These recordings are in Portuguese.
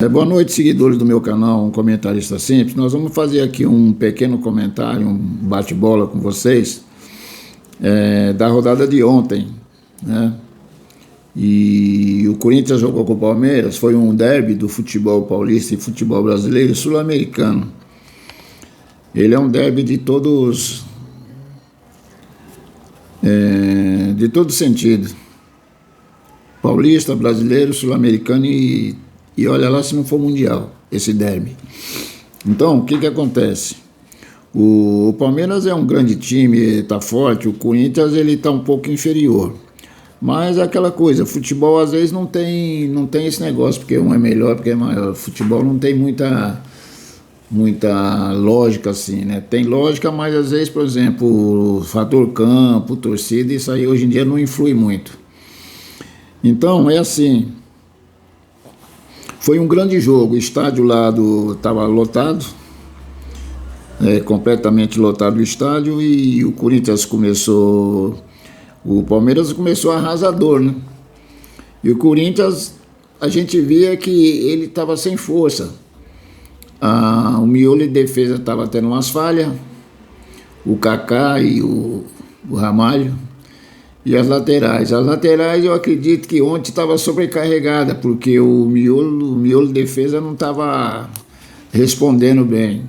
Boa noite, seguidores do meu canal, um comentarista simples. Nós vamos fazer aqui um pequeno comentário, um bate-bola com vocês da rodada de ontem, né? E o Corinthians jogou com o Palmeiras, foi um derby do futebol paulista e futebol brasileiro e sul-americano. Ele é um derby de todos, de todo sentido. Paulista, brasileiro, sul-americano e olha lá se não for mundial, esse derby. Então, o que acontece? O Palmeiras é um grande time, está forte, o Corinthians ele está um pouco inferior. Mas é aquela coisa, futebol às vezes não tem esse negócio, porque um é melhor, porque é maior. Futebol não tem muita lógica assim, né? Tem lógica, mas às vezes, por exemplo, o fator campo, torcida, isso aí hoje em dia não influi muito. Então, é assim... Foi um grande jogo, o estádio lá estava lotado, completamente lotado o estádio, e o Corinthians o Palmeiras começou arrasador, né? E o Corinthians, a gente via que ele estava sem força. O miolo de defesa estava tendo umas falhas, o Kaká e o Ramalho. E as laterais eu acredito que ontem estava sobrecarregada, porque o miolo de defesa não estava respondendo bem.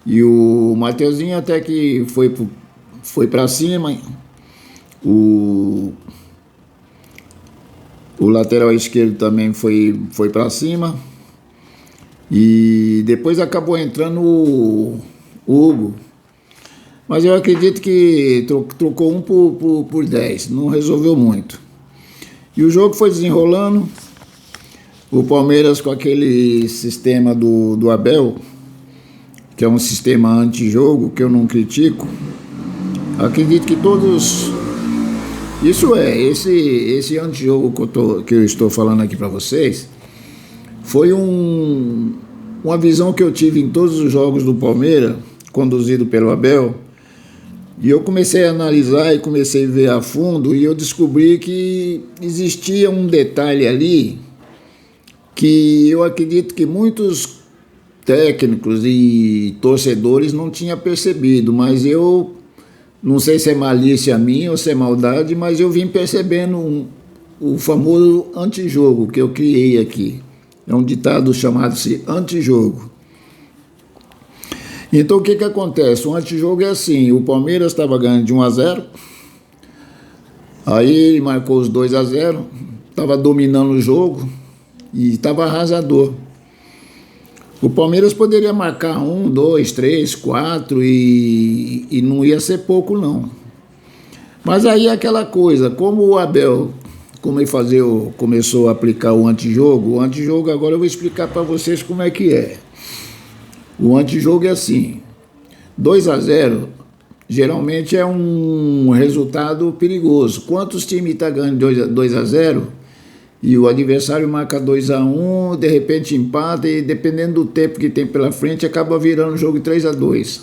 E o Mateuzinho até que foi para cima, o lateral esquerdo também foi para cima, e depois acabou entrando o Hugo. Mas eu acredito que trocou um por 10, não resolveu muito. E o jogo foi desenrolando, o Palmeiras com aquele sistema do Abel, que é um sistema antijogo, que eu não critico. Acredito que todos... esse antijogo que eu estou falando aqui para vocês, foi uma visão que eu tive em todos os jogos do Palmeiras, conduzido pelo Abel. E eu comecei a analisar e comecei a ver a fundo, e eu descobri que existia um detalhe ali que eu acredito que muitos técnicos e torcedores não tinham percebido, mas eu não sei se é malícia minha ou se é maldade, mas eu vim percebendo o famoso antijogo que eu criei aqui. É um ditado chamado-se antijogo. Então o que acontece? O antijogo é assim, o Palmeiras estava ganhando de 1-0, aí ele marcou os 2-0, estava dominando o jogo e estava arrasador. O Palmeiras poderia marcar 1, 2, 3, 4 e não ia ser pouco não. Mas aí é aquela coisa, como o Abel começou a aplicar o antijogo agora eu vou explicar para vocês como é que é. O antijogo é assim, 2-0 geralmente é um resultado perigoso. Quantos times estão ganhando 2-0 e o adversário marca 2-1, de repente empata e dependendo do tempo que tem pela frente acaba virando o jogo 3-2.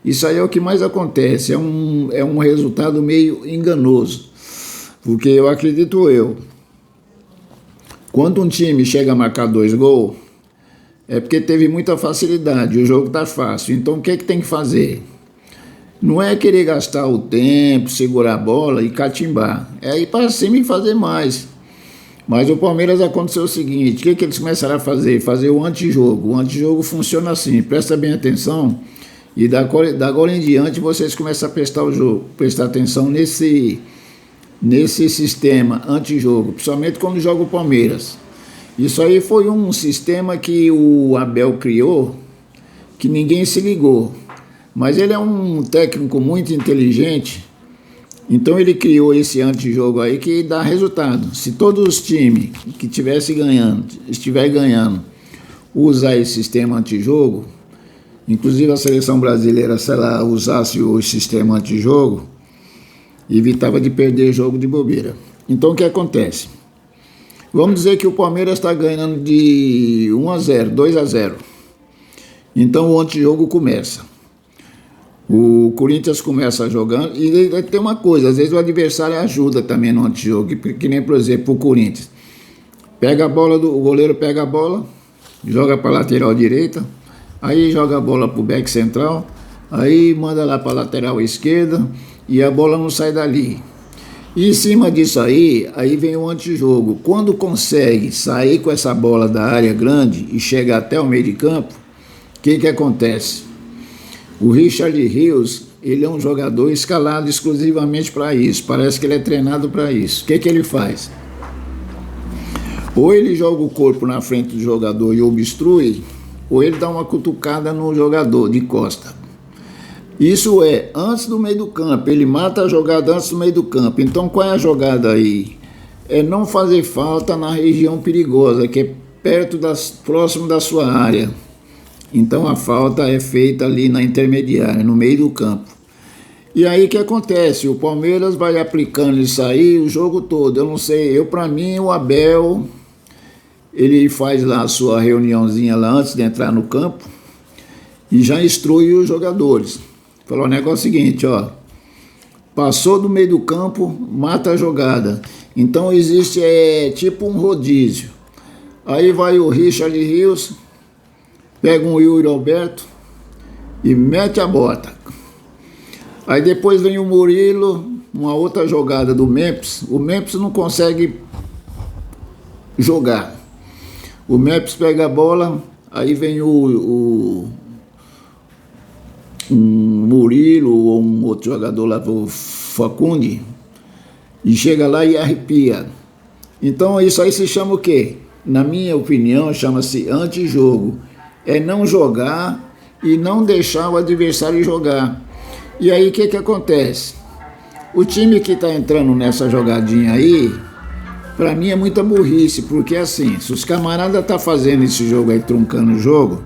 Isso aí é o que mais acontece, é um resultado meio enganoso, porque eu acredito quando um time chega a marcar 2 gols, é porque teve muita facilidade, o jogo está fácil. Então o que tem que fazer? Não é querer gastar o tempo, segurar a bola e catimbar. É ir para cima e fazer mais. Mas o Palmeiras aconteceu o seguinte, o que eles começaram a fazer? Fazer o antijogo. O antijogo funciona assim, presta bem atenção. E da agora em diante vocês começam a prestar atenção nesse sistema antijogo, principalmente quando joga o Palmeiras. Isso aí foi um sistema que o Abel criou, que ninguém se ligou. Mas ele é um técnico muito inteligente, então ele criou esse antijogo aí que dá resultado. Se todos os times que estiver ganhando, usar esse sistema antijogo, inclusive a seleção brasileira, se ela usasse o sistema antijogo, evitava de perder jogo de bobeira. Então o que acontece? Vamos dizer que o Palmeiras está ganhando de 1-0, 2-0. Então o antijogo começa. O Corinthians começa jogando, e tem uma coisa, às vezes o adversário ajuda também no antijogo, que nem, por exemplo, o Corinthians. O goleiro pega a bola, joga para lateral direita, aí joga a bola para o back central, aí manda lá para lateral esquerda e a bola não sai dali. E em cima disso aí vem o antijogo. Quando consegue sair com essa bola da área grande e chegar até o meio de campo, o que acontece? O Richard Rios, ele é um jogador escalado exclusivamente para isso. Parece que ele é treinado para isso. O que ele faz? Ou ele joga o corpo na frente do jogador e obstrui, ou ele dá uma cutucada no jogador de costa. Isso é antes do meio do campo, ele mata a jogada antes do meio do campo. Então qual é a jogada aí? É não fazer falta na região perigosa, que é próximo da sua área. Então a falta é feita ali na intermediária, no meio do campo. E aí o que acontece? O Palmeiras vai aplicando isso aí o jogo todo. Eu não sei, para mim o Abel, ele faz lá a sua reuniãozinha lá antes de entrar no campo e já instrui os jogadores. Falou o negócio seguinte, ó, passou do meio do campo, mata a jogada. Então existe tipo um rodízio. Aí vai o Richard Rios, pega um Yuri Alberto e mete a bota. Aí depois vem o Murilo, uma outra jogada do Memphis. O Memphis não consegue jogar. O Memphis pega a bola, aí vem um Murilo ou um outro jogador lá, o Facundi, e chega lá e arrepia. Então isso aí se chama o quê? Na minha opinião, chama-se antijogo. É não jogar e não deixar o adversário jogar. E aí o que acontece? O time que está entrando nessa jogadinha aí, para mim é muita burrice, porque assim, se os camaradas estão fazendo esse jogo aí, truncando o jogo,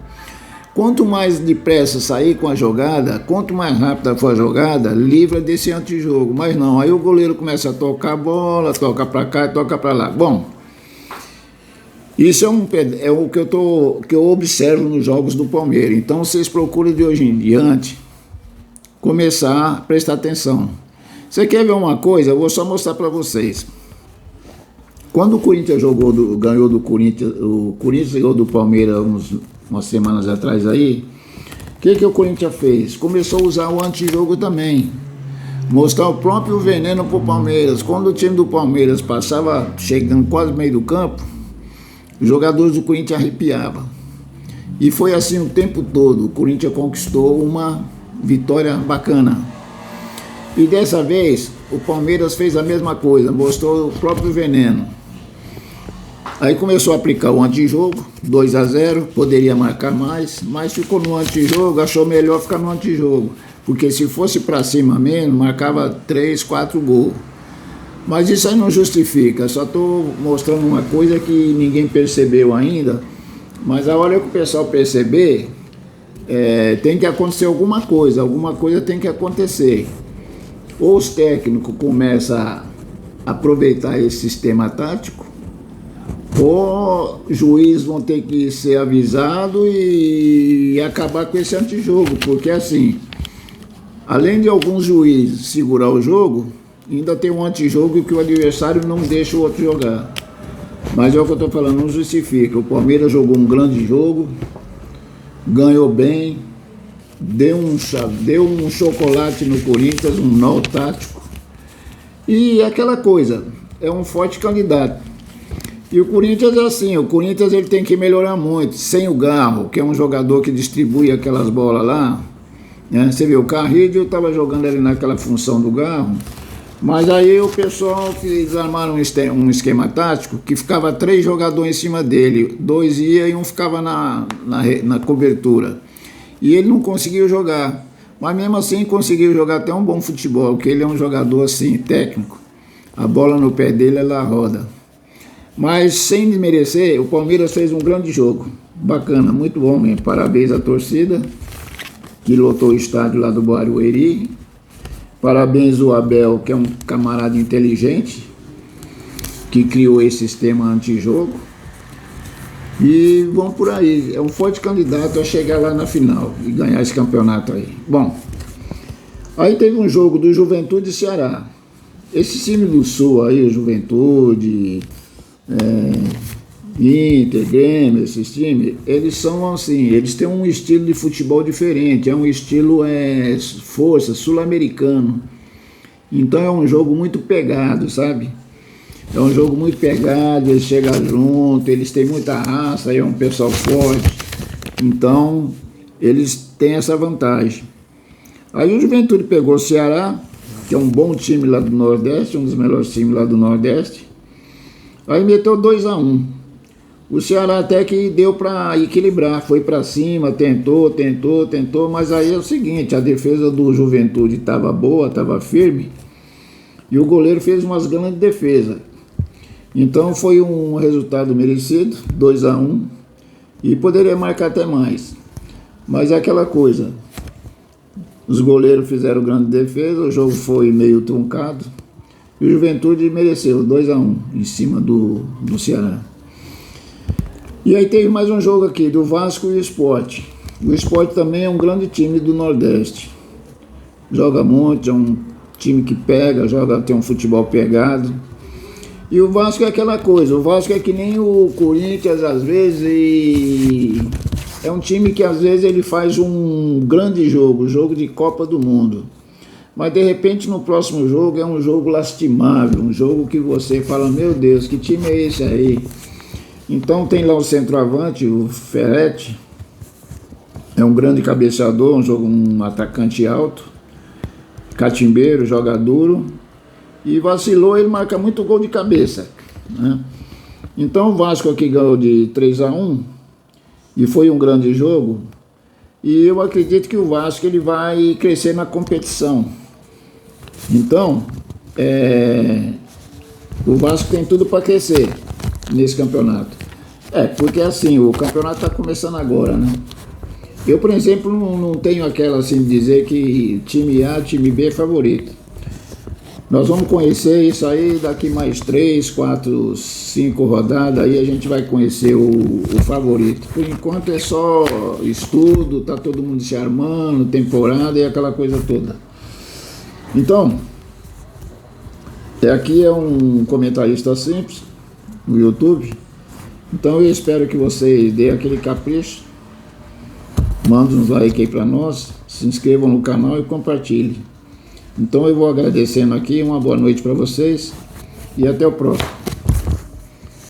quanto mais depressa sair com a jogada, quanto mais rápida for a jogada, livra desse antijogo. Mas não, aí o goleiro começa a tocar a bola, toca para cá e toca para lá. Bom, isso é o que eu observo nos jogos do Palmeiras. Então vocês procuram de hoje em diante começar a prestar atenção. Você quer ver uma coisa? Eu vou só mostrar para vocês. Quando o Corinthians ganhou do Corinthians, o Corinthians ganhou do Palmeiras umas semanas atrás aí, o que o Corinthians fez? Começou a usar o antijogo também. Mostrar o próprio veneno pro Palmeiras. Quando o time do Palmeiras passava chegando quase no meio do campo, os jogadores do Corinthians arrepiavam. E foi assim o tempo todo. O Corinthians conquistou uma vitória bacana. E dessa vez, o Palmeiras fez a mesma coisa, mostrou o próprio veneno. Aí começou a aplicar o antijogo, 2-0, poderia marcar mais, mas ficou no antijogo, achou melhor ficar no antijogo. Porque se fosse para cima mesmo, marcava 3, 4 gols. Mas isso aí não justifica, só estou mostrando uma coisa que ninguém percebeu ainda, mas a hora que o pessoal perceber, tem que acontecer alguma coisa tem que acontecer. Ou os técnicos começam a aproveitar esse sistema tático, ou juízes vão ter que ser avisados e acabar com esse antijogo, porque assim, além de alguns juízes segurar o jogo, ainda tem um antijogo que o adversário não deixa o outro jogar. Mas é o que eu estou falando, não justifica. O Palmeiras jogou um grande jogo, ganhou bem, deu um chocolate no Corinthians, um nó tático. E aquela coisa, é um forte candidato. E o Corinthians é assim, o Corinthians ele tem que melhorar muito, sem o Garro, que é um jogador que distribui aquelas bolas lá, né? Você viu, o Carrillo estava jogando ali naquela função do Garro, mas aí o pessoal eles armaram um esquema tático que ficava 3 jogadores em cima dele, 2 iam e um ficava na cobertura. E ele não conseguiu jogar, mas mesmo assim conseguiu jogar até um bom futebol, porque ele é um jogador assim, técnico, a bola no pé dele ela roda. Mas sem desmerecer, o Palmeiras fez um grande jogo, bacana, muito bom mesmo. Parabéns à torcida que lotou o estádio lá do Barueri. Parabéns ao Abel, que é um camarada inteligente, que criou esse sistema antijogo. E vamos por aí, é um forte candidato a chegar lá na final e ganhar esse campeonato aí. Bom, aí teve um jogo do Juventude e Ceará. Esse time do Sul aí, o Juventude, Inter, Grêmio, esses times, eles são assim, eles têm um estilo de futebol diferente, é um estilo força, sul-americano. Então é um jogo muito pegado, sabe? É um jogo muito pegado, eles chegam junto, eles têm muita raça, é um pessoal forte. Então, eles têm essa vantagem. Aí o Juventude pegou o Ceará, que é um bom time lá do Nordeste, um dos melhores times lá do Nordeste. Aí meteu 2-1. O Ceará até que deu para equilibrar, foi para cima, tentou, mas aí é o seguinte, a defesa do Juventude estava boa, estava firme, e o goleiro fez umas grandes defesas. Então foi um resultado merecido, 2-1, e poderia marcar até mais. Mas é aquela coisa, os goleiros fizeram grande defesa, o jogo foi meio truncado, e o Juventude mereceu 2-1 em cima do Ceará. E aí teve mais um jogo aqui, do Vasco e o Sport. O Sport também é um grande time do Nordeste. Joga muito, é um time que pega, tem um futebol pegado. E o Vasco é aquela coisa, o Vasco é que nem o Corinthians às vezes, e é um time que às vezes ele faz um grande jogo de Copa do Mundo. Mas de repente no próximo jogo é um jogo lastimável, um jogo que você fala, meu Deus, que time é esse aí? Então tem lá o centroavante, o Ferretti, é um grande cabeceador, um atacante alto, catimbeiro, joga duro, e vacilou, ele marca muito gol de cabeça, né? Então o Vasco aqui ganhou de 3-1, e foi um grande jogo, e eu acredito que o Vasco ele vai crescer na competição. Então, o Vasco tem tudo para crescer nesse campeonato. Porque assim, o campeonato está começando agora, né? Eu, por exemplo, não tenho aquela assim de dizer que time A, time B é favorito. Nós vamos conhecer isso aí daqui mais 3, 4, 5 rodadas, aí a gente vai conhecer o favorito. Por enquanto é só estudo, tá todo mundo se armando, temporada e aquela coisa toda. Então, aqui é um comentarista simples no YouTube. Então eu espero que vocês deem aquele capricho, mandem um like aí para nós, se inscrevam no canal e compartilhem. Então eu vou agradecendo aqui, uma boa noite para vocês e até o próximo.